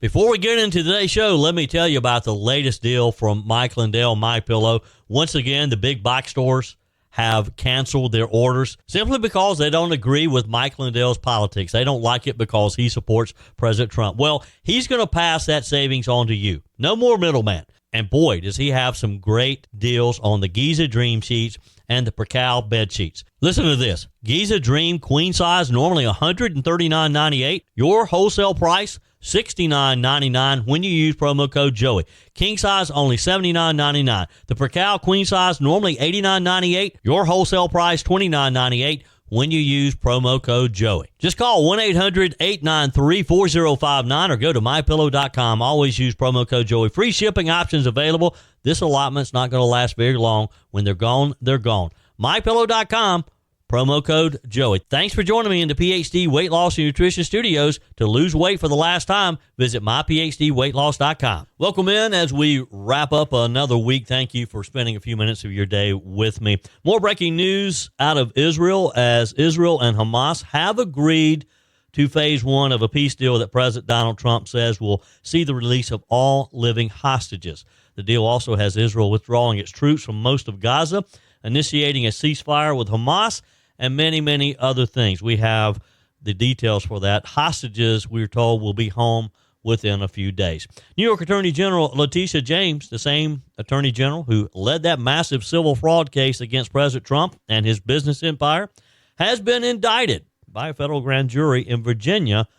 Before we get into today's show, let me tell you about the latest deal from Mike Lindell, MyPillow. Once again, the big box stores have canceled their orders simply because they don't agree with Mike Lindell's politics. They don't like it because he supports President Trump. Well, he's going to pass that savings on to you. No more middleman. And boy, does he have some great deals on the Giza Dream sheets and the Percal bed sheets. Listen to this. Giza Dream queen size, normally $139.98. Your wholesale price, $69.99 when you use promo code Joey. King size, only $79.99. The Percal queen size, normally $89.98. Your wholesale price, $29.98 when you use promo code Joey. Just call 1-800-893-4059 or go to MyPillow.com. Always use promo code Joey. Free shipping options available. This allotment's not going to last very long. When they're gone, they're gone. MyPillow.com, promo code Joey. Thanks for joining me in the PhD Weight Loss and Nutrition Studios. To lose weight for the last time, visit myphdweightloss.com. Welcome in as we wrap up another week. Thank you for spending a few minutes of your day with me. More breaking news out of Israel as Israel and Hamas have agreed to phase one of a peace deal that President Donald Trump says will see the release of all living hostages. The deal also has Israel withdrawing its troops from most of Gaza, initiating a ceasefire with Hamas, and many, many other things. We have the details for that. Hostages, we're told, will be home within a few days. New York Attorney General Letitia James, the same Attorney General who led that massive civil fraud case against President Trump and his business empire, has been indicted by a federal grand jury in Virginia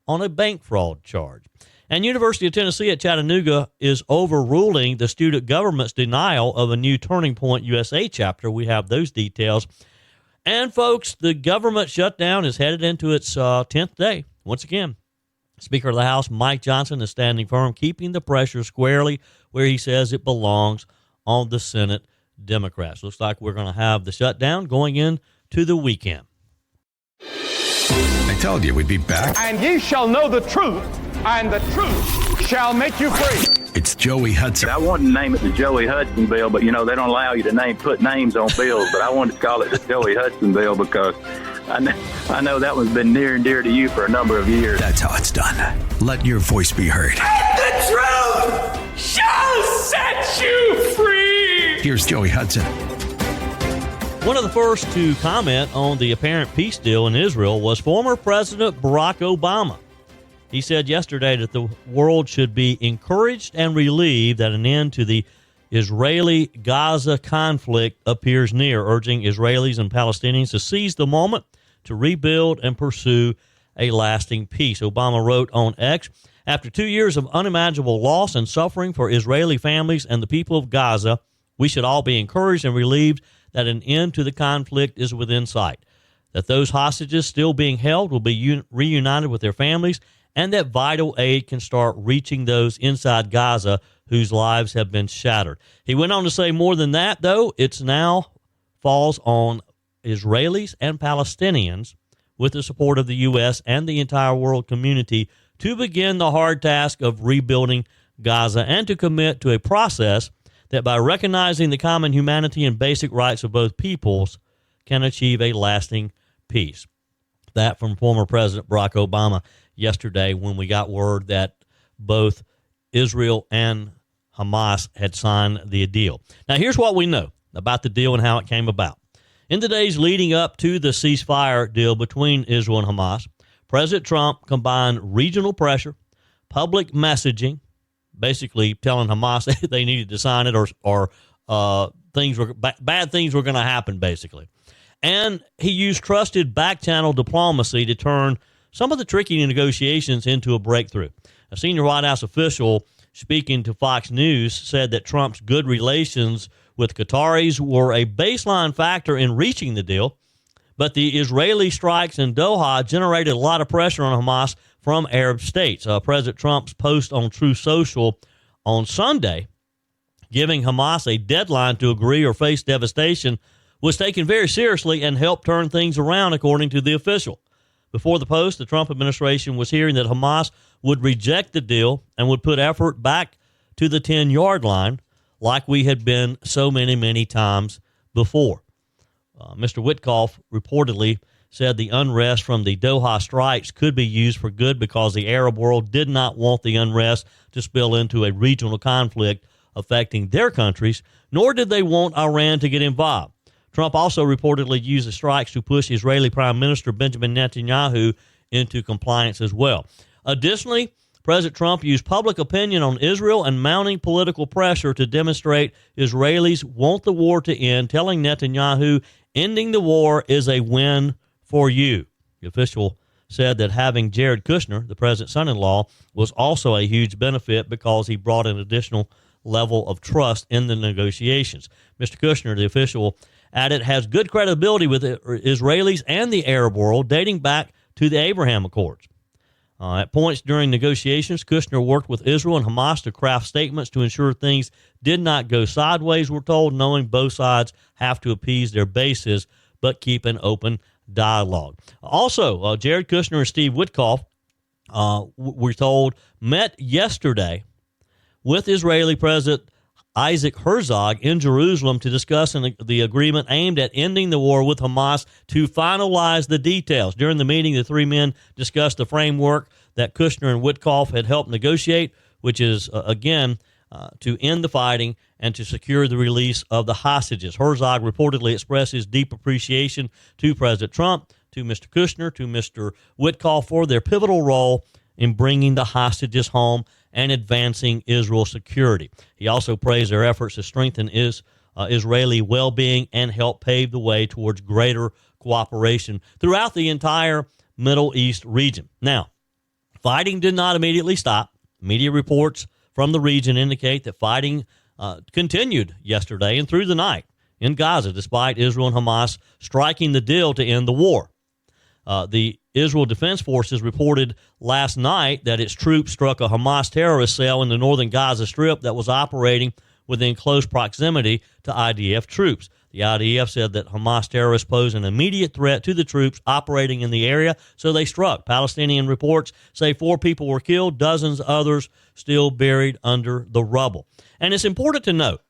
on a bank fraud charge. And University of Tennessee at Chattanooga is overruling the student government's denial of a new Turning Point USA chapter. We have those details. And, folks, the government shutdown is headed into its 10th day. Once again, Speaker of the House Mike Johnson is standing firm, keeping the pressure squarely where he says it belongs, on the Senate Democrats. Looks like we're going to have the shutdown going into the weekend. I told you we'd be back. And ye shall know the truth, and the truth shall make you free. It's Joey Hudson. I wanted to name it the Joey Hudson bill, but, they don't allow you to put names on bills. But I wanted to call it the Joey Hudson bill because I know that one's been near and dear to you for a number of years. That's how it's done. Let your voice be heard. And the truth shall set you free. Here's Joey Hudson. One of the first to comment on the apparent peace deal in Israel was former President Barack Obama. He said yesterday that the world should be encouraged and relieved that an end to the Israeli-Gaza conflict appears near, urging Israelis and Palestinians to seize the moment to rebuild and pursue a lasting peace. Obama wrote on X, after 2 years of unimaginable loss and suffering for Israeli families and the people of Gaza, we should all be encouraged and relieved that an end to the conflict is within sight, that those hostages still being held will be reunited with their families, and that vital aid can start reaching those inside Gaza whose lives have been shattered. He went on to say more than that, though. It's now falls on Israelis and Palestinians, with the support of the U.S. and the entire world community, to begin the hard task of rebuilding Gaza and to commit to a process that, by recognizing the common humanity and basic rights of both peoples, can achieve a lasting peace. That from former President Barack Obama yesterday when we got word that both Israel and Hamas had signed the deal. Now, here's what we know about the deal and how it came about. In the days leading up to the ceasefire deal between Israel and Hamas, President Trump combined regional pressure, public messaging, basically telling Hamas they needed to sign it or bad things were going to happen, basically. And he used trusted back-channel diplomacy to turn some of the tricky negotiations into a breakthrough. A senior White House official speaking to Fox News said that Trump's good relations with Qataris were a baseline factor in reaching the deal, but the Israeli strikes in Doha generated a lot of pressure on Hamas from Arab states. President Trump's post on Truth Social on Sunday, giving Hamas a deadline to agree or face devastation, was taken very seriously and helped turn things around, according to the official. Before the post, the Trump administration was hearing that Hamas would reject the deal and would put effort back to the 10-yard line like we had been so many, many times before. Mr. Witkoff reportedly said the unrest from the Doha strikes could be used for good because the Arab world did not want the unrest to spill into a regional conflict affecting their countries, nor did they want Iran to get involved. Trump also reportedly used the strikes to push Israeli Prime Minister Benjamin Netanyahu into compliance as well. Additionally, President Trump used public opinion on Israel and mounting political pressure to demonstrate Israelis want the war to end, telling Netanyahu ending the war is a win for you. The official said that having Jared Kushner, the president's son-in-law, was also a huge benefit because he brought an additional level of trust in the negotiations. Mr. Kushner, the official, added, has good credibility with Israelis and the Arab world dating back to the Abraham Accords. At points during negotiations, Kushner worked with Israel and Hamas to craft statements to ensure things did not go sideways, we're told, knowing both sides have to appease their bases but keep an open dialogue. Also, Jared Kushner and Steve Witkoff, we're told, met yesterday with Israeli President Isaac Herzog in Jerusalem to discuss the agreement aimed at ending the war with Hamas to finalize the details. During the meeting, the three men discussed the framework that Kushner and Witkoff had helped negotiate, which is, again, to end the fighting and to secure the release of the hostages. Herzog reportedly expressed his deep appreciation to President Trump, to Mr. Kushner, to Mr. Witkoff for their pivotal role in bringing the hostages home and advancing Israel's security. He also praised their efforts to strengthen Israeli well-being and help pave the way towards greater cooperation throughout the entire Middle East region. Now, fighting did not immediately stop. Media reports from the region indicate that fighting continued yesterday and through the night in Gaza, despite Israel and Hamas striking the deal to end the war. The Israel Defense Forces reported last night that its troops struck a Hamas terrorist cell in the northern Gaza Strip that was operating within close proximity to IDF troops. The IDF said that Hamas terrorists pose an immediate threat to the troops operating in the area, so they struck. Palestinian reports say 4 people were killed, dozens others still buried under the rubble. And it's important to note,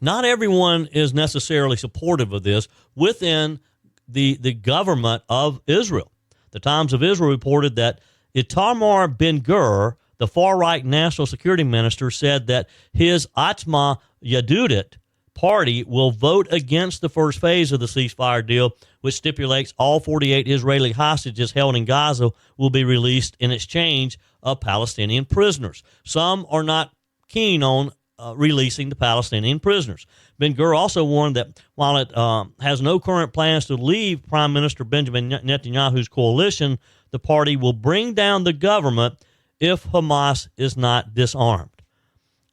not everyone is necessarily supportive of this within the government of Israel. The Times of Israel reported that Itamar Ben-Gvir, the far-right national security minister, said that his Atzma Yadudit party will vote against the first phase of the ceasefire deal, which stipulates all 48 Israeli hostages held in Gaza will be released in exchange of Palestinian prisoners. Some are not keen on releasing the Palestinian prisoners. Ben-Gvir also warned that while it has no current plans to leave Prime Minister Benjamin Netanyahu's coalition, the party will bring down the government if Hamas is not disarmed.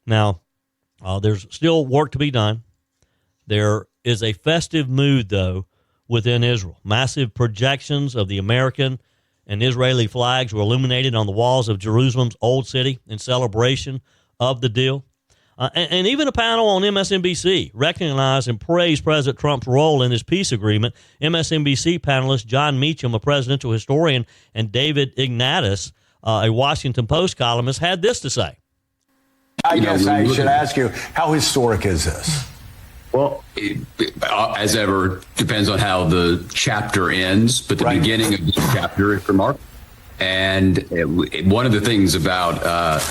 Now, there's still work to be done. There is a festive mood, though, within Israel. Massive projections of the American and Israeli flags were illuminated on the walls of Jerusalem's Old City in celebration of the deal. And even a panel on MSNBC recognized and praised President Trump's role in his peace agreement. MSNBC panelist John Meacham, a presidential historian, and David Ignatius, a Washington Post columnist, had this to say. I guess I should ask you, how historic is this? Well, as ever, depends on how the chapter ends, but the beginning of this chapter is remarkable. And one of the things about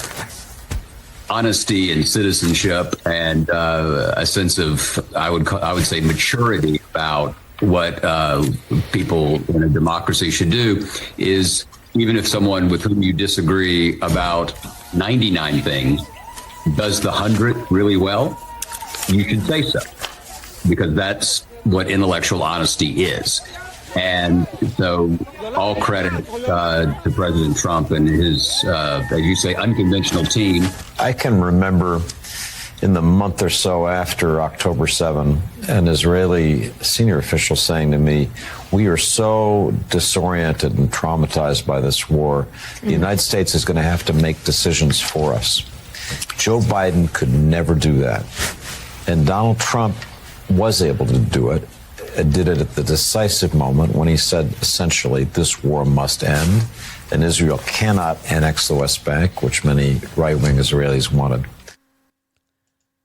honesty and citizenship and a sense of, I would say, maturity about what people in a democracy should do is, even if someone with whom you disagree about 99 things does the 100 really well, you should say so, because that's what intellectual honesty is. And so all credit to President Trump and his, as you say, unconventional team. I can remember in the month or so after October 7, an Israeli senior official saying to me, we are so disoriented and traumatized by this war. The United States is going to have to make decisions for us. Joe Biden could never do that. And Donald Trump was able to do it, did it at the decisive moment when he said, essentially, this war must end, and Israel cannot annex the West Bank, which many right-wing Israelis wanted.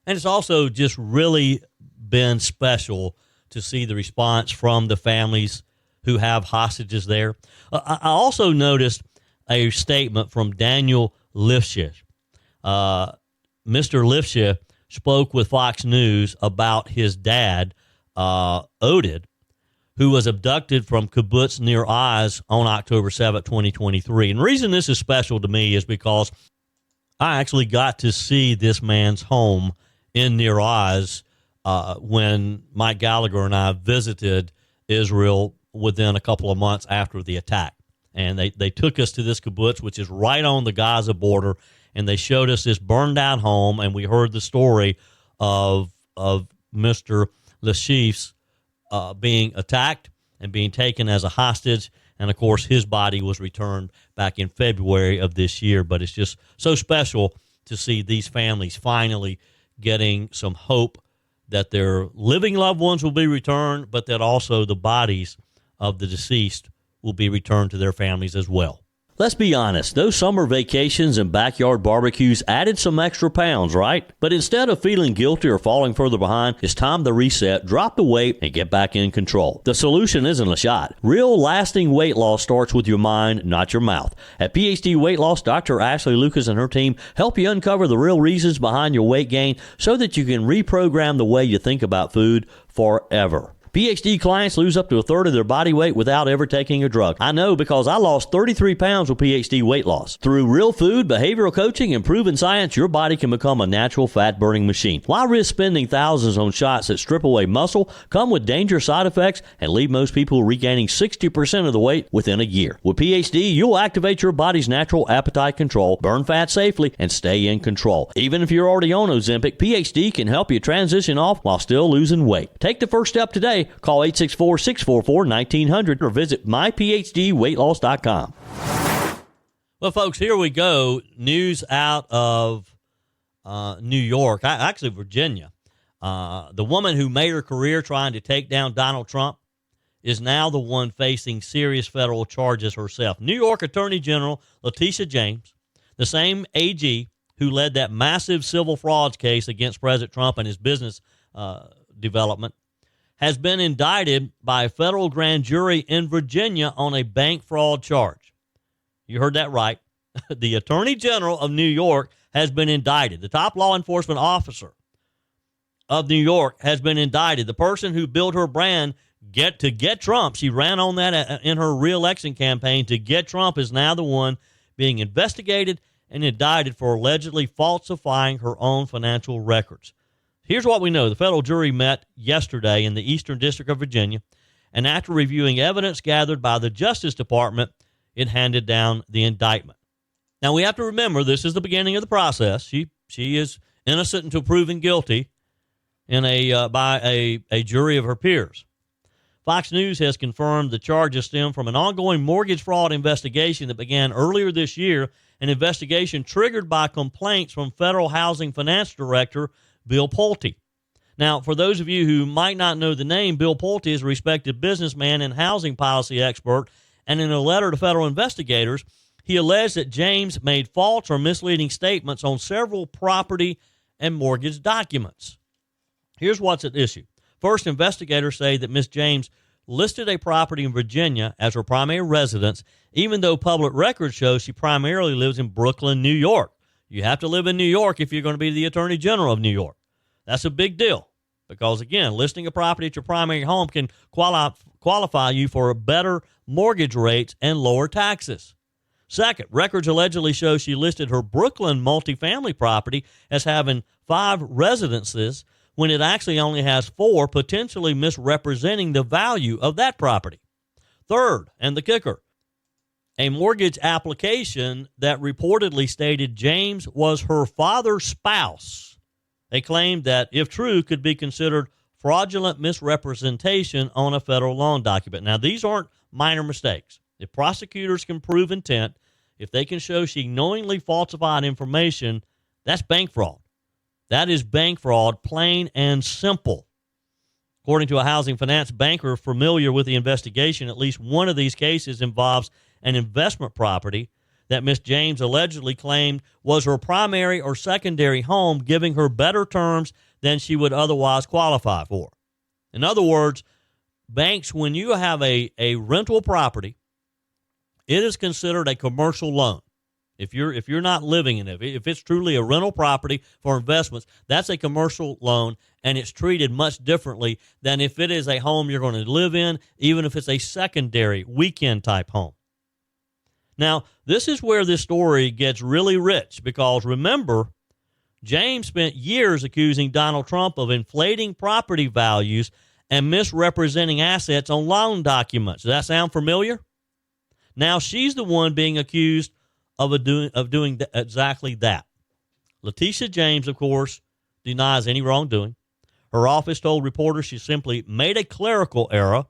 And it's also just really been special to see the response from the families who have hostages there. I also noticed a statement from Daniel Lifshitz. Mr. Lifshitz spoke with Fox News about his dad, Oded, who was abducted from kibbutz Nir Oz on October 7, 2023. And the reason this is special to me is because I actually got to see this man's home in Nir Oz when Mike Gallagher and I visited Israel within a couple of months after the attack. And they took us to this kibbutz, which is right on the Gaza border, and they showed us this burned-out home, and we heard the story of Mr. Lashif's being attacked and being taken as a hostage. And, of course, his body was returned back in February of this year. But it's just so special to see these families finally getting some hope that their living loved ones will be returned, but that also the bodies of the deceased will be returned to their families as well. Let's be honest, those summer vacations and backyard barbecues added some extra pounds, right? But instead of feeling guilty or falling further behind, it's time to reset, drop the weight, and get back in control. The solution isn't a shot. Real lasting weight loss starts with your mind, not your mouth. At PhD Weight Loss, Dr. Ashley Lucas and her team help you uncover the real reasons behind your weight gain so that you can reprogram the way you think about food forever. PhD clients lose up to a third of their body weight without ever taking a drug. I know because I lost 33 pounds with PhD Weight Loss. Through real food, behavioral coaching, and proven science, your body can become a natural fat-burning machine. Why risk spending thousands on shots that strip away muscle, come with dangerous side effects, and leave most people regaining 60% of the weight within a year? With PhD, you'll activate your body's natural appetite control, burn fat safely, and stay in control. Even if you're already on Ozempic, PhD can help you transition off while still losing weight. Take the first step today. Call 864-644-1900 or visit myphdweightloss.com. Well, folks, here we go. News out of New York, actually Virginia. The woman who made her career trying to take down Donald Trump is now the one facing serious federal charges herself. New York Attorney General Letitia James, the same AG who led that massive civil frauds case against President Trump and his business development, has been indicted by a federal grand jury in Virginia on a bank fraud charge. You heard that right. The Attorney General of New York has been indicted. The top law enforcement officer of New York has been indicted. The person who built her brand to get Trump, she ran on that in her re-election campaign to get Trump, is now the one being investigated and indicted for allegedly falsifying her own financial records. Here's what we know. The federal jury met yesterday in the Eastern District of Virginia, and after reviewing evidence gathered by the Justice Department, it handed down the indictment. Now, we have to remember this is the beginning of the process. She is innocent until proven guilty by a jury of her peers. Fox News has confirmed the charges stem from an ongoing mortgage fraud investigation that began earlier this year, an investigation triggered by complaints from Federal Housing Finance Director Bill Pulte. Now, for those of you who might not know the name, Bill Pulte is a respected businessman and housing policy expert, and in a letter to federal investigators, he alleged that James made false or misleading statements on several property and mortgage documents. Here's what's at issue. First, investigators say that Ms. James listed a property in Virginia as her primary residence, even though public records show she primarily lives in Brooklyn, New York. You have to live in New York if you're going to be the Attorney General of New York. That's a big deal because, again, listing a property at your primary home can qualify you for better mortgage rates and lower taxes. Second, records allegedly show she listed her Brooklyn multifamily property as having 5 residences when it actually only has 4, potentially misrepresenting the value of that property. Third, and the kicker, a mortgage application that reportedly stated James was her father's spouse. They claimed that, if true, could be considered fraudulent misrepresentation on a federal loan document. Now, these aren't minor mistakes. If prosecutors can prove intent, if they can show she knowingly falsified information, that's bank fraud. That is bank fraud, plain and simple. According to a housing finance banker familiar with the investigation, at least one of these cases involves an investment property that Ms. James allegedly claimed was her primary or secondary home, giving her better terms than she would otherwise qualify for. In other words, banks, when you have a rental property, it is considered a commercial loan. If you're not living in it, if it's truly a rental property for investments, that's a commercial loan, and it's treated much differently than if it is a home you're going to live in, even if it's a secondary weekend type home. Now, this is where this story gets really rich, because remember, James spent years accusing Donald Trump of inflating property values and misrepresenting assets on loan documents. Does that sound familiar? Now she's the one being accused of doing exactly that. Letitia James, of course, denies any wrongdoing. Her office told reporters she simply made a clerical error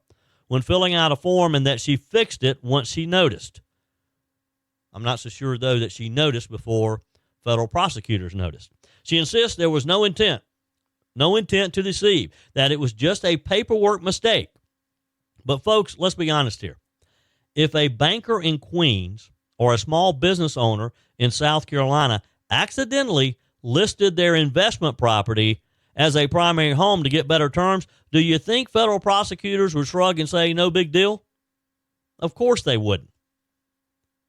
when filling out a form and that she fixed it once she noticed. I'm not so sure, though, that she noticed before federal prosecutors noticed. She insists there was no intent to deceive, that it was just a paperwork mistake. But, folks, let's be honest here. If a banker in Queens or a small business owner in South Carolina accidentally listed their investment property as a primary home to get better terms, do you think federal prosecutors would shrug and say, no big deal? Of course they wouldn't.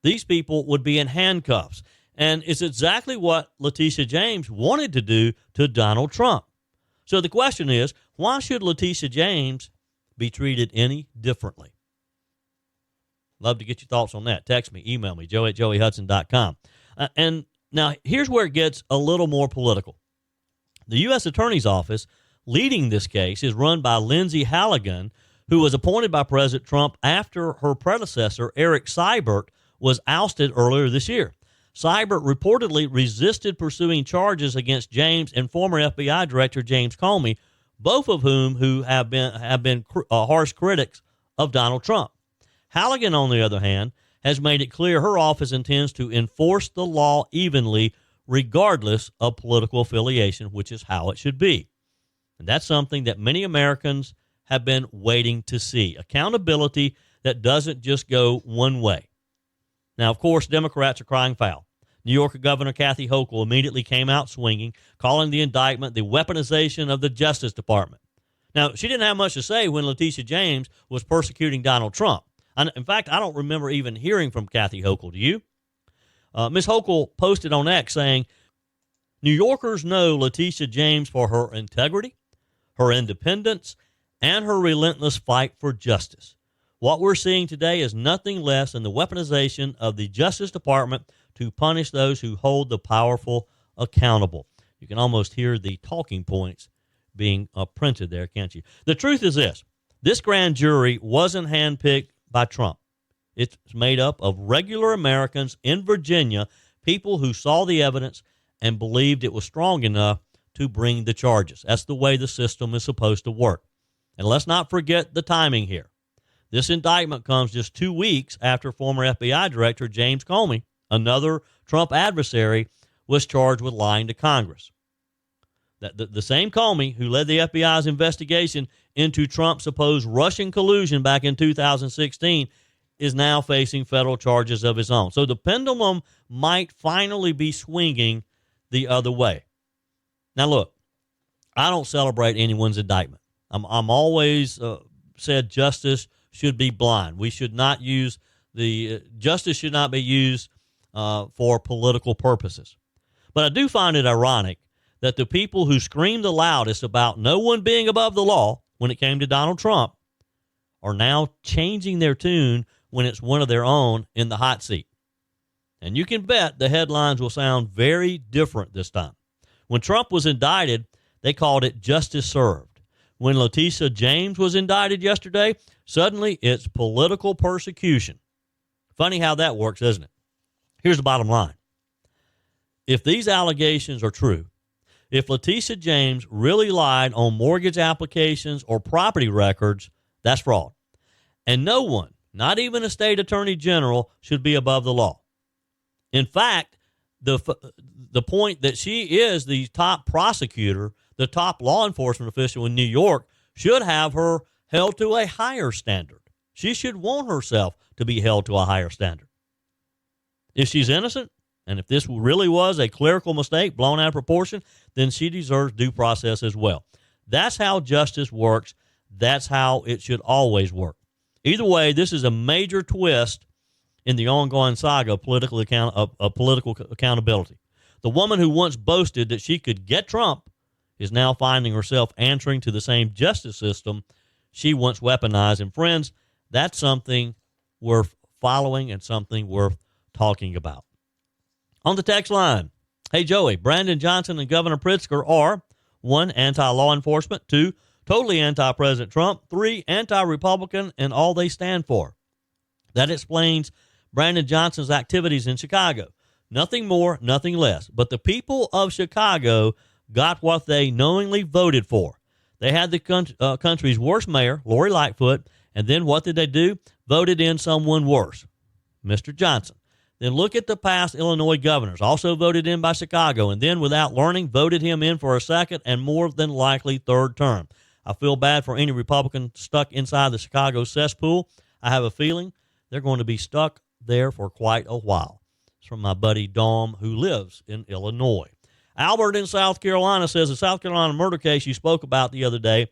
These people would be in handcuffs. And it's exactly what Letitia James wanted to do to Donald Trump. So the question is, why should Letitia James be treated any differently? Love to get your thoughts on that. Text me, email me, joe@joeyhudson.com. And now here's where it gets a little more political. The U.S. Attorney's Office leading this case is run by Lindsay Halligan, who was appointed by President Trump after her predecessor, Eric Seibert, was ousted earlier this year. Seibert reportedly resisted pursuing charges against James and former FBI Director James Comey, both of whom have been harsh critics of Donald Trump. Halligan, on the other hand, has made it clear her office intends to enforce the law evenly, regardless of political affiliation, which is how it should be. And that's something that many Americans have been waiting to see. Accountability that doesn't just go one way. Now, of course, Democrats are crying foul. New York Governor Kathy Hochul immediately came out swinging, calling the indictment the weaponization of the Justice Department. Now, she didn't have much to say when Letitia James was persecuting Donald Trump. In fact, I don't remember even hearing from Kathy Hochul. Do you? Ms. Hochul posted on X saying, New Yorkers know Letitia James for her integrity, her independence, and her relentless fight for justice. What we're seeing today is nothing less than the weaponization of the Justice Department to punish those who hold the powerful accountable. You can almost hear the talking points being printed there, can't you? The truth is this grand jury wasn't handpicked by Trump. It's made up of regular Americans in Virginia, people who saw the evidence and believed it was strong enough to bring the charges. That's the way the system is supposed to work. And let's not forget the timing here. This indictment comes just 2 weeks after former FBI Director James Comey, another Trump adversary, was charged with lying to Congress. The same Comey who led the FBI's investigation into Trump's supposed Russian collusion back in 2016 is now facing federal charges of his own. So the pendulum might finally be swinging the other way. Now, look, I don't celebrate anyone's indictment. I'm always said justice should be blind. We should not use justice should not be used for political purposes. But I do find it ironic that the people who screamed the loudest about no one being above the law when it came to Donald Trump are now changing their tune when it's one of their own in the hot seat. And you can bet the headlines will sound very different this time. When Trump was indicted, they called it justice served. When Letitia James was indicted yesterday, suddenly it's political persecution. Funny how that works, isn't it? Here's the bottom line. If these allegations are true, if Letitia James really lied on mortgage applications or property records, that's fraud. And no one, not even a state attorney general, should be above the law. In fact, the point that she is the top prosecutor, the top law enforcement official in New York, should have her held to a higher standard. She should want herself to be held to a higher standard. If she's innocent, and if this really was a clerical mistake blown out of proportion, then she deserves due process as well. That's how justice works. That's how it should always work. Either way, this is a major twist in the ongoing saga of political accountability. The woman who once boasted that she could get Trump is now finding herself answering to the same justice system she once weaponized. And friends, that's something worth following and something worth talking about. On the text line, hey, Joey, Brandon Johnson and Governor Pritzker are 1, anti-law enforcement, 2, totally anti-President Trump, 3, anti-Republican, and all they stand for. That explains Brandon Johnson's activities in Chicago. Nothing more, nothing less. But the people of Chicago got what they knowingly voted for. They had the country's worst mayor, Lori Lightfoot, and then what did they do? Voted in someone worse, Mr. Johnson. Then look at the past Illinois governors, also voted in by Chicago, and then without learning, voted him in for a second and more than likely third term. I feel bad for any Republican stuck inside the Chicago cesspool. I have a feeling they're going to be stuck there for quite a while. It's from my buddy Dom, who lives in Illinois. Albert in South Carolina says the South Carolina murder case you spoke about the other day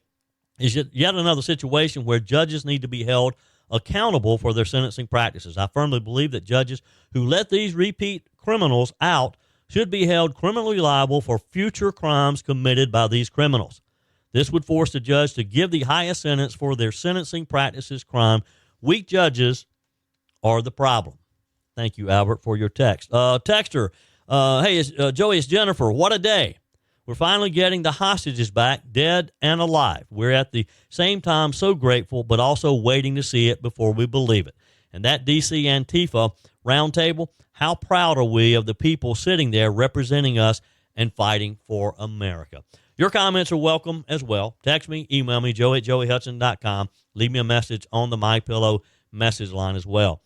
is yet another situation where judges need to be held accountable for their sentencing practices. I firmly believe that judges who let these repeat criminals out should be held criminally liable for future crimes committed by these criminals. This would force the judge to give the highest sentence for their sentencing practices crime. Weak judges are the problem. Thank you, Albert, for your text. Texter, hey, Joey, it's Jennifer. What a day. We're finally getting the hostages back, dead and alive. We're at the same time so grateful, but also waiting to see it before we believe it. And that D.C. Antifa roundtable, how proud are we of the people sitting there representing us and fighting for America? Your comments are welcome as well. Text me, email me, joey@joeyhudson.com. Leave me a message on the MyPillow message line as well.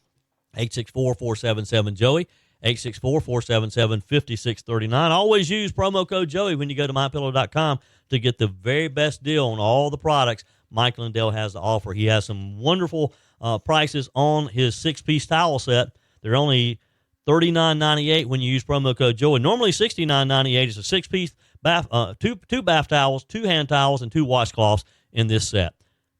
864-477-JOEY, 864-477-5639. Always use promo code Joey when you go to MyPillow.com to get the very best deal on all the products Mike Lindell has to offer. He has some wonderful prices on his 6-piece towel set. They're only $39.98 when you use promo code Joey. Normally $69.98 is a 6-piece bath, two bath towels, 2 hand towels, and 2 washcloths in this set.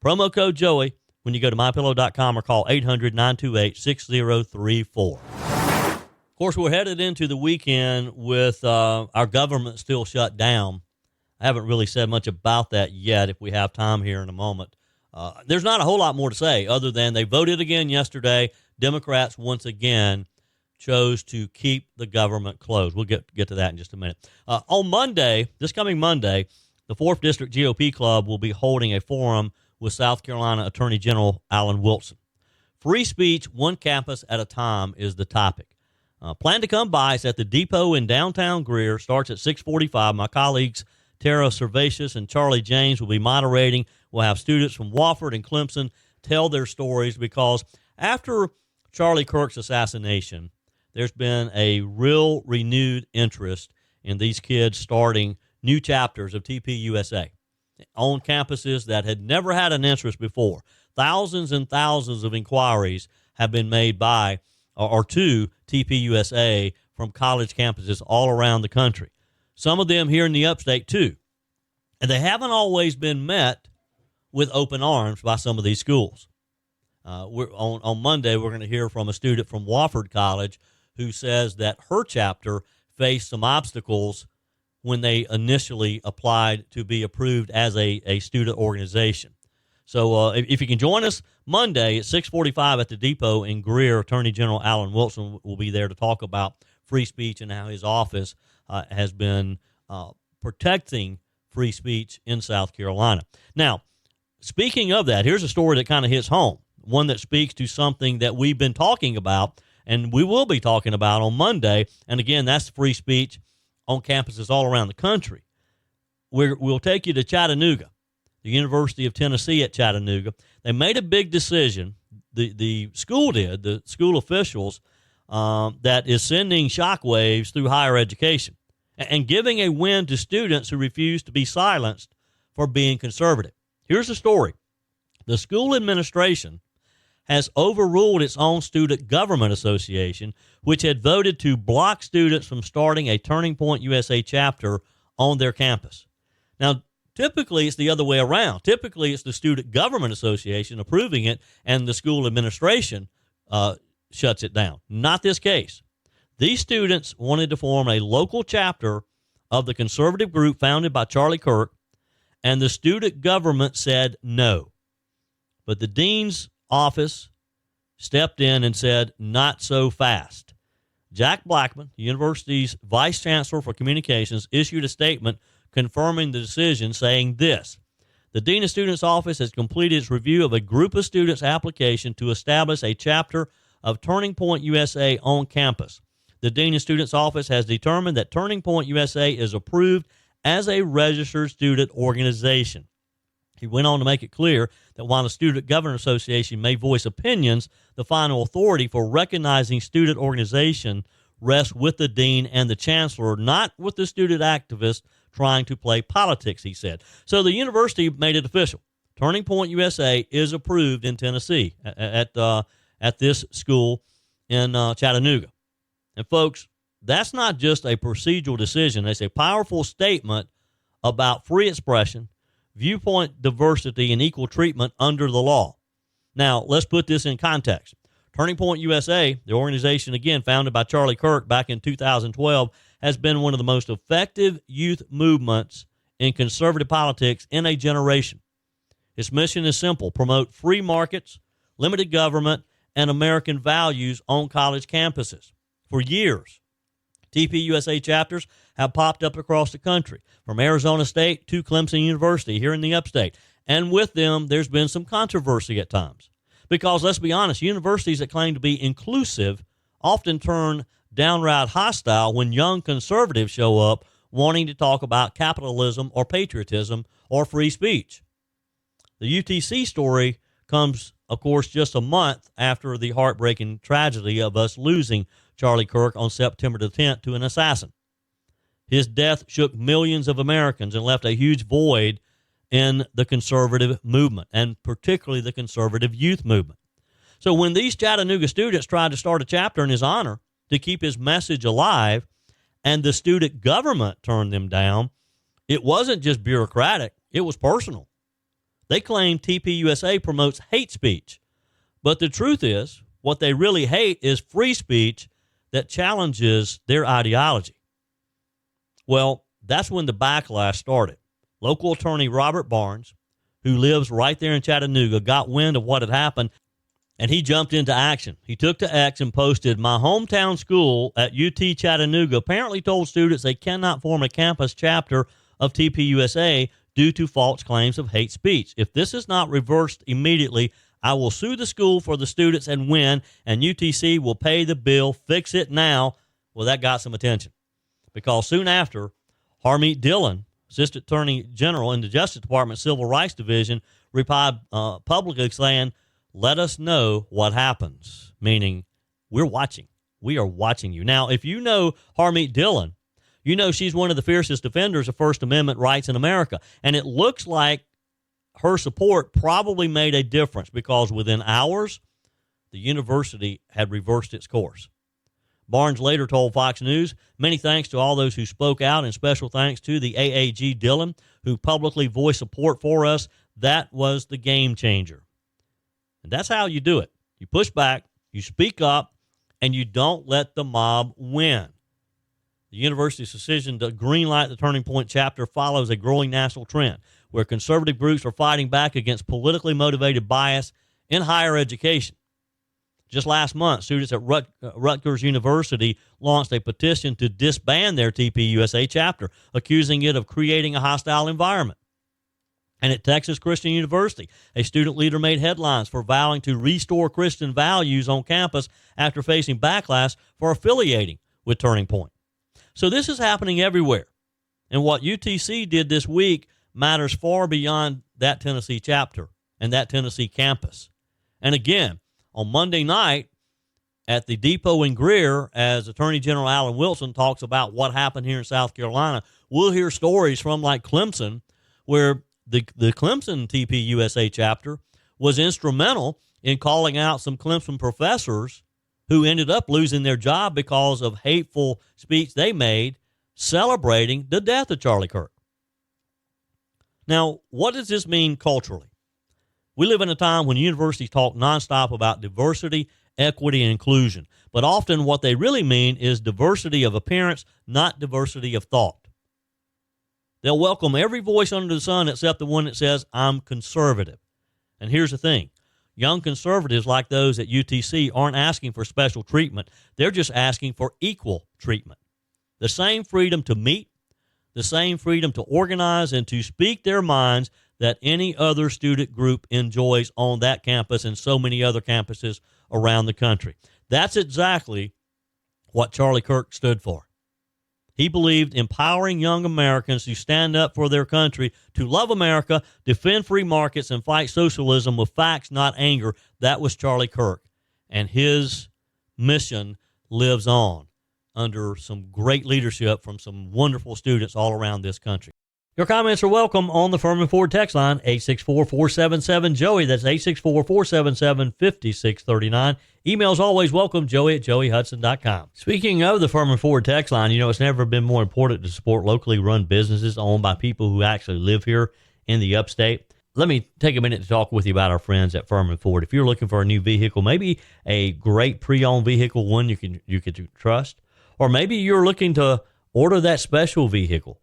Promo code Joey when you go to MyPillow.com or call 800-928-6034. Of course, we're headed into the weekend with our government still shut down. I haven't really said much about that yet. If we have time here in a moment, there's not a whole lot more to say other than they voted again yesterday. Democrats once again chose to keep the government closed. We'll get to that in just a minute. On Monday, this coming Monday, the 4th District GOP Club will be holding a forum with South Carolina Attorney General Alan Wilson. Free speech, one campus at a time is the topic. Plan to come by. It's at the Depot in downtown Greer. Starts at 6:45. My colleagues Tara Servatius and Charlie James will be moderating. We'll have students from Wofford and Clemson tell their stories because after Charlie Kirk's assassination, there's been a real renewed interest in these kids starting new chapters of TPUSA on campuses that had never had an interest before. Thousands and thousands of inquiries have been made by or to TPUSA from college campuses all around the country. Some of them here in the upstate, too. And they haven't always been met with open arms by some of these schools. On Monday, we're going to hear from a student from Wofford College who says that her chapter faced some obstacles when they initially applied to be approved as a student organization. So if you can join us Monday at 6:45 at the Depot in Greer, Attorney General Alan Wilson will be there to talk about free speech and how his office has been protecting free speech in South Carolina. Now, speaking of that, here's a story that kind of hits home, one that speaks to something that we've been talking about and we will be talking about on Monday. And again, that's free speech on campuses all around the country. We'll take you to Chattanooga, the University of Tennessee at Chattanooga. They made a big decision, the school did, the school officials, that is sending shockwaves through higher education and giving a win to students who refuse to be silenced for being conservative. Here's the story. The school administration has overruled its own student government association, which had voted to block students from starting a Turning Point USA chapter on their campus. Now, Typically, it's the other way around. Typically, it's the Student Government Association approving it, and the school administration shuts it down. Not this case. These students wanted to form a local chapter of the conservative group founded by Charlie Kirk, and the student government said no. But the dean's office stepped in and said, not so fast. Jack Blackman, the university's vice chancellor for communications, issued a statement confirming the decision, saying this: the dean of students' office has completed its review of a group of students' application to establish a chapter of Turning Point USA on campus. The dean of students' office has determined that Turning Point USA is approved as a registered student organization. He went on to make it clear that while the Student Government Association may voice opinions, the final authority for recognizing student organization rests with the dean and the chancellor, not with the student activists trying to play politics, he said. So the university made it official. Turning Point USA is approved in Tennessee at this school in Chattanooga. And folks, that's not just a procedural decision. It's a powerful statement about free expression, viewpoint diversity, and equal treatment under the law. Now, let's put this in context. Turning Point USA, the organization, again, founded by Charlie Kirk back in 2012, has been one of the most effective youth movements in conservative politics in a generation. Its mission is simple: promote free markets, limited government, and American values on college campuses. For years, TPUSA chapters have popped up across the country, from Arizona State to Clemson University here in the upstate. And with them, there's been some controversy at times. Because, let's be honest, universities that claim to be inclusive often turn downright hostile when young conservatives show up wanting to talk about capitalism or patriotism or free speech. The UTC story comes, of course, just a month after the heartbreaking tragedy of us losing Charlie Kirk on September the 10th to an assassin. His death shook millions of Americans and left a huge void in the conservative movement, and particularly the conservative youth movement. So when these Chattanooga students tried to start a chapter in his honor to keep his message alive, and the student government turned them down, it wasn't just bureaucratic, it was personal. They claim TPUSA promotes hate speech, but the truth is, what they really hate is free speech that challenges their ideology. Well, that's when the backlash started. Local attorney Robert Barnes, who lives right there in Chattanooga, got wind of what had happened, and he jumped into action. He took to X and posted, "My hometown school at UT Chattanooga apparently told students they cannot form a campus chapter of TPUSA due to false claims of hate speech. If this is not reversed immediately, I will sue the school for the students and win, and UTC will pay the bill. Fix it now." Well, that got some attention, because soon after, Harmeet Dillon, Assistant Attorney General in the Justice Department Civil Rights Division, replied publicly saying, "Let us know what happens," meaning we're watching. We are watching you. Now, if you know Harmeet Dillon, you know she's one of the fiercest defenders of First Amendment rights in America, and it looks like her support probably made a difference, because within hours, the university had reversed its course. Barnes later told Fox News, "Many thanks to all those who spoke out, and special thanks to the AAG Dillon, who publicly voiced support for us. That was the game changer." And that's how you do it. You push back, you speak up, and you don't let the mob win. The university's decision to greenlight the Turning Point chapter follows a growing national trend where conservative groups are fighting back against politically motivated bias in higher education. Just last month, students at Rutgers University launched a petition to disband their TPUSA chapter, accusing it of creating a hostile environment. And at Texas Christian University, a student leader made headlines for vowing to restore Christian values on campus after facing backlash for affiliating with Turning Point. So this is happening everywhere. And what UTC did this week matters far beyond that Tennessee chapter and that Tennessee campus. And again, on Monday night at the Depot in Greer, as Attorney General Alan Wilson talks about what happened here in South Carolina, we'll hear stories from like Clemson, where the Clemson TPUSA chapter was instrumental in calling out some Clemson professors who ended up losing their job because of hateful speech they made celebrating the death of Charlie Kirk. Now, what does this mean culturally? We live in a time when universities talk nonstop about diversity, equity, and inclusion. But often what they really mean is diversity of appearance, not diversity of thought. They'll welcome every voice under the sun except the one that says, I'm conservative. And here's the thing. Young conservatives like those at UTC aren't asking for special treatment. They're just asking for equal treatment. The same freedom to meet, the same freedom to organize and to speak their minds that any other student group enjoys on that campus and so many other campuses around the country. That's exactly what Charlie Kirk stood for. He believed empowering young Americans to stand up for their country, to love America, defend free markets, and fight socialism with facts, not anger. That was Charlie Kirk. And his mission lives on under some great leadership from some wonderful students all around this country. Your comments are welcome on the Furman Ford text line, 864-477-JOEY. That's 864-477-5639. Emails always welcome, joey@joeyhudson.com. Speaking of the Furman Ford text line, it's never been more important to support locally run businesses owned by people who actually live here in the upstate. Let me take a minute to talk with you about our friends at Furman Ford. If you're looking for a new vehicle, maybe a great pre-owned vehicle, one you can trust, or maybe you're looking to order that special vehicle.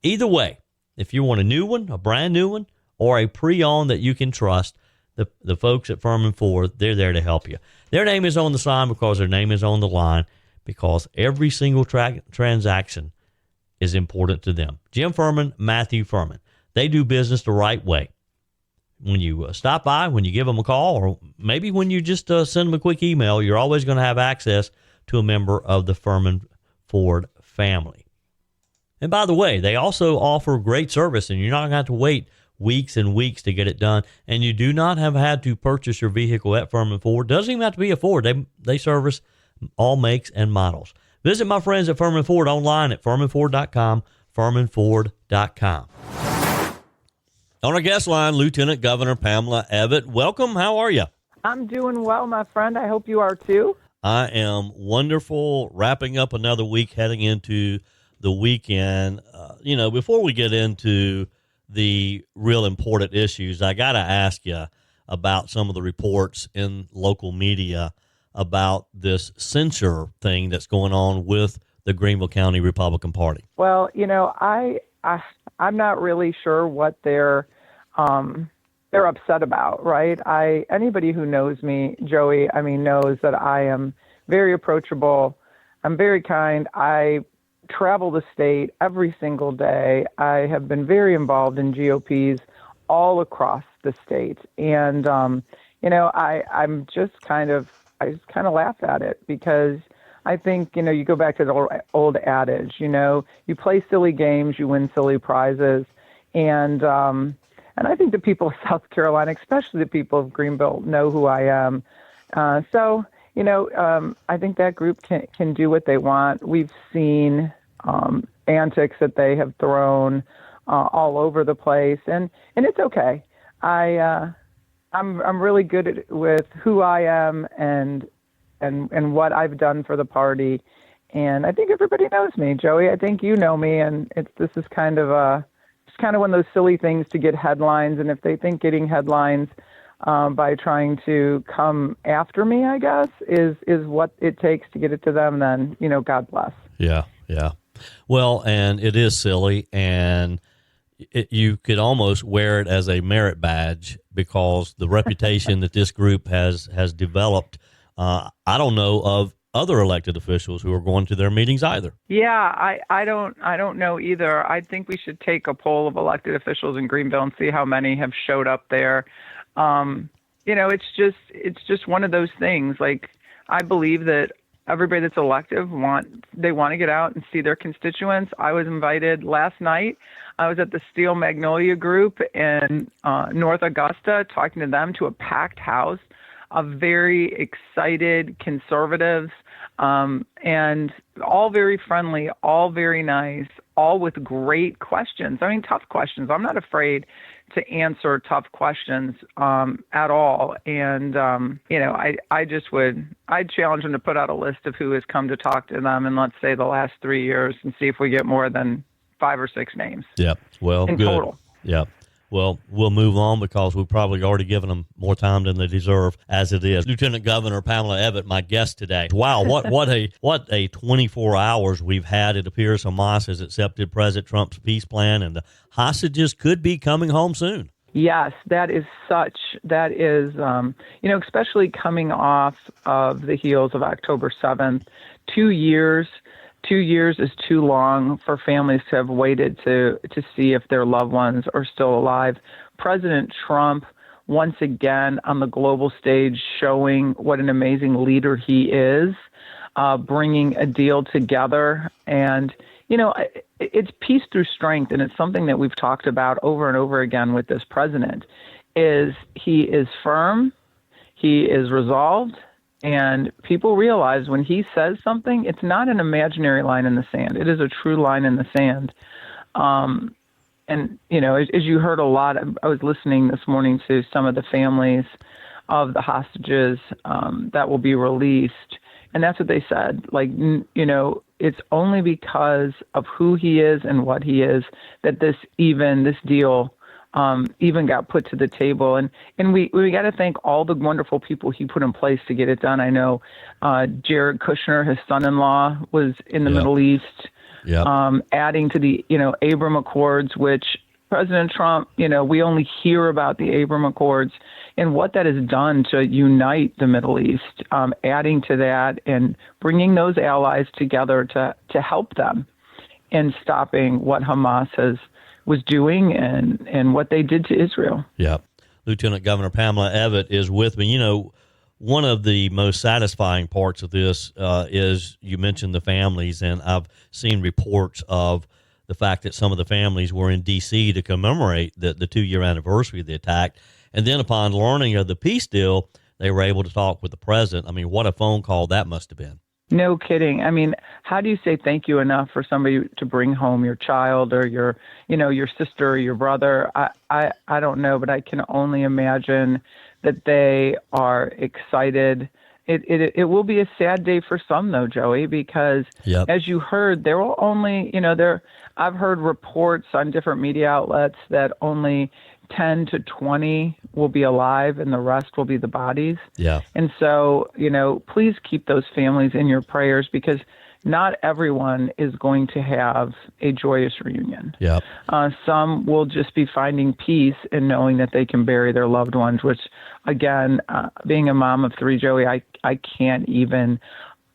Either way, if you want a new one, a brand new one, or a pre-owned that you can trust, the folks at Furman Ford, they're there to help you. Their name is on the sign because their name is on the line, because every single transaction is important to them. Jim Furman, Matthew Furman. They do business the right way. When you stop by, when you give them a call, or maybe when you just send them a quick email, you're always going to have access to a member of the Furman Ford family. And by the way, they also offer great service, and you're not going to have to wait weeks and weeks to get it done. And you do not have had to purchase your vehicle at Furman Ford. Doesn't even have to be a Ford. They service all makes and models. Visit my friends at Furman Ford online at furmanford.com, furmanford.com. On our guest line, Lieutenant Governor Pamela Abbott. Welcome. How are you? I'm doing well, my friend. I hope you are too. I am wonderful. Wrapping up another week, heading into the weekend. Before we get into the real important issues, I got to ask you about some of the reports in local media about this censure thing that's going on with the Greenville County Republican Party. Well, I'm not really sure what they're upset about, right? Anybody who knows me, Joey, knows that I am very approachable. I'm very kind. I travel the state every single day. I have been very involved in GOPs all across the state. And, I just kind of laugh at it, because I think, you go back to the old adage, you play silly games, you win silly prizes. And I think the people of South Carolina, especially the people of Greenville, know who I am. I think that group can do what they want. We've seen antics that they have thrown all over the place, and it's okay. I'm really good with who I am and what I've done for the party, and I think everybody knows me, Joey. I think you know me, and this is kind of one of those silly things to get headlines, and if they think getting headlines by trying to come after me, I guess, is what it takes to get it to them, then, God bless. Yeah. Well, and it is silly, and you could almost wear it as a merit badge, because the reputation that this group has developed, I don't know of other elected officials who are going to their meetings either. Yeah, I don't know either. I think we should take a poll of elected officials in Greenville and see how many have showed up there. It's just one of those things. Like, I believe that everybody that's elected want to get out and see their constituents. I was invited last night. I was at the Steel Magnolia Group in North Augusta, talking to them, to a packed house of very excited conservatives, and all very friendly, all very nice, all with great questions. Tough questions. I'm not afraid to answer tough questions at all. And, I'd challenge them to put out a list of who has come to talk to them in, let's say, the last 3 years, and see if we get more than 5 or 6 names. Yeah, well, in good. Total. Yeah. Well, we'll move on because we've probably already given them more time than they deserve as it is. Lieutenant Governor Pamela Abbott, my guest today. Wow, what a 24 hours we've had. It appears Hamas has accepted President Trump's peace plan, and the hostages could be coming home soon. Yes, that is, especially coming off of the heels of October 7th, 2 years. 2 years is too long for families to have waited to see if their loved ones are still alive. President Trump, once again on the global stage, showing what an amazing leader he is, bringing a deal together. And, it's peace through strength, and it's something that we've talked about over and over again with this president, is he is firm, he is resolved, and people realize when he says something, it's not an imaginary line in the sand. It is a true line in the sand. And, as you heard a lot, I was listening this morning to some of the families of the hostages that will be released. And that's what they said. It's only because of who he is and what he is that this deal even got put to the table. And we got to thank all the wonderful people he put in place to get it done. I know Jared Kushner, his son-in-law, was in the Middle East, adding to the, Abraham Accords, which President Trump, we only hear about the Abraham Accords and what that has done to unite the Middle East, adding to that and bringing those allies together to help them in stopping what Hamas was doing and what they did to Israel. Yeah. Lieutenant Governor Pamela Abbott is with me. One of the most satisfying parts of this is you mentioned the families, and I've seen reports of the fact that some of the families were in D.C. to commemorate the 2-year anniversary of the attack. And then upon learning of the peace deal, they were able to talk with the president. I mean, what a phone call that must have been. No kidding. I mean, how do you say thank you enough for somebody to bring home your child or your sister or your brother? I don't know, but I can only imagine that they are excited. It will be a sad day for some, though, Joey, because as you heard, there will only, I've heard reports on different media outlets that only 10 to 20 will be alive and the rest will be the bodies. Yeah. And so, please keep those families in your prayers because not everyone is going to have a joyous reunion. Yeah. Some will just be finding peace in knowing that they can bury their loved ones, which, again, being a mom of 3, Joey, I can't even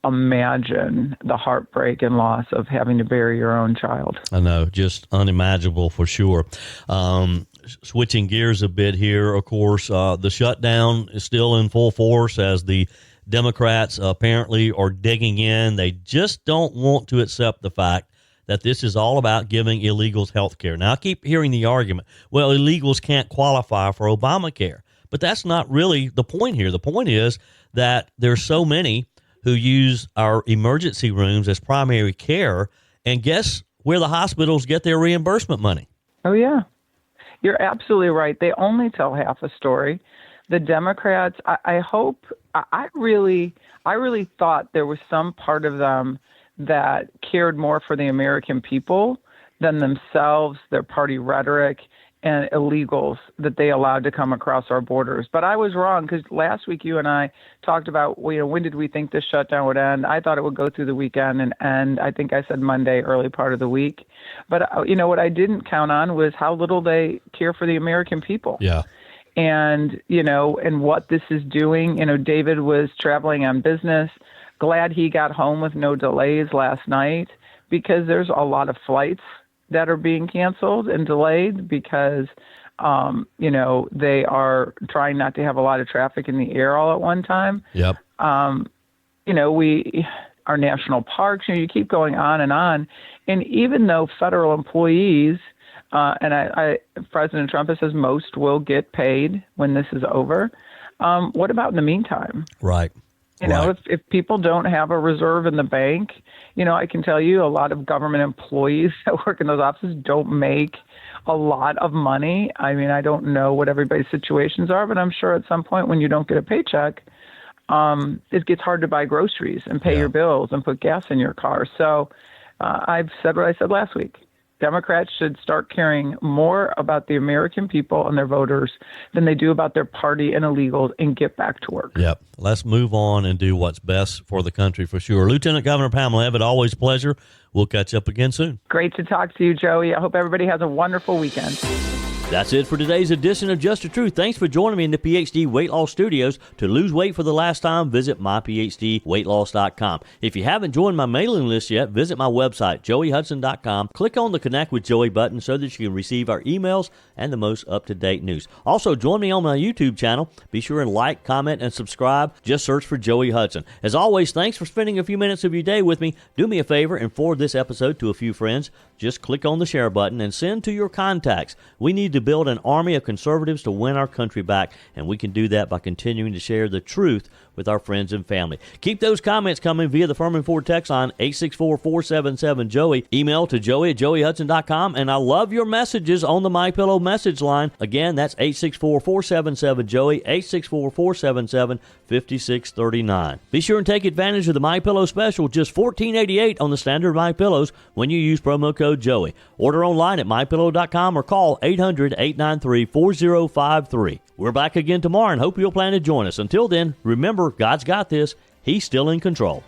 imagine the heartbreak and loss of having to bury your own child. I know, just unimaginable for sure. Switching gears a bit here, of course, the shutdown is still in full force as the Democrats apparently are digging in. They just don't want to accept the fact that this is all about giving illegals health care. Now, I keep hearing the argument, well, illegals can't qualify for Obamacare. But that's not really the point here. The point is that there's so many who use our emergency rooms as primary care, and guess where the hospitals get their reimbursement money? Oh, yeah. You're absolutely right. They only tell half a story. The Democrats, I really thought there was some part of them that cared more for the American people than themselves, their party rhetoric, and illegals that they allowed to come across our borders. But I was wrong because last week you and I talked about, when did we think this shutdown would end? I thought it would go through the weekend and end. I think I said Monday, early part of the week. But, what I didn't count on was how little they care for the American people. Yeah. And, and what this is doing. David was traveling on business. Glad he got home with no delays last night because there's a lot of flights that are being canceled and delayed because, they are trying not to have a lot of traffic in the air all at one time. Yep. Our national parks, you keep going on. And even though federal employees, President Trump says most will get paid when this is over. What about in the meantime? Right. If people don't have a reserve in the bank, I can tell you a lot of government employees that work in those offices don't make a lot of money. I mean, I don't know what everybody's situations are, but I'm sure at some point when you don't get a paycheck, it gets hard to buy groceries and pay your bills and put gas in your car. So I've said what I said last week. Democrats should start caring more about the American people and their voters than they do about their party and illegals and get back to work. Yep. Let's move on and do what's best for the country for sure. Lieutenant Governor Pamela Abbott, always a pleasure. We'll catch up again soon. Great to talk to you, Joey. I hope everybody has a wonderful weekend. That's it for today's edition of Just the Truth. Thanks for joining me in the PhD Weight Loss Studios. To lose weight for the last time, visit myphdweightloss.com. If you haven't joined my mailing list yet, visit my website, joeyhudson.com. Click on the Connect with Joey button so that you can receive our emails and the most up-to-date news. Also, join me on my YouTube channel. Be sure and like, comment, and subscribe. Just search for Joey Hudson. As always, thanks for spending a few minutes of your day with me. Do me a favor and forward this episode to a few friends. Just click on the share button and send to your contacts. We need to build an army of conservatives to win our country back, and we can do that by continuing to share the truth with our friends and family. Keep those comments coming via the Furman Ford text line 864-477-JOEY. Email to joey@joeyhudson.com, and I love your messages on the MyPillow message line. Again, that's 864-477-JOEY, 864-477-5639. Be sure and take advantage of the MyPillow special, just $14.88 on the standard MyPillows when you use promo code Joey. Order online at mypillow.com or call 800-893-4053. We're back again tomorrow and hope you'll plan to join us. Until then, remember, God's got this. He's still in control.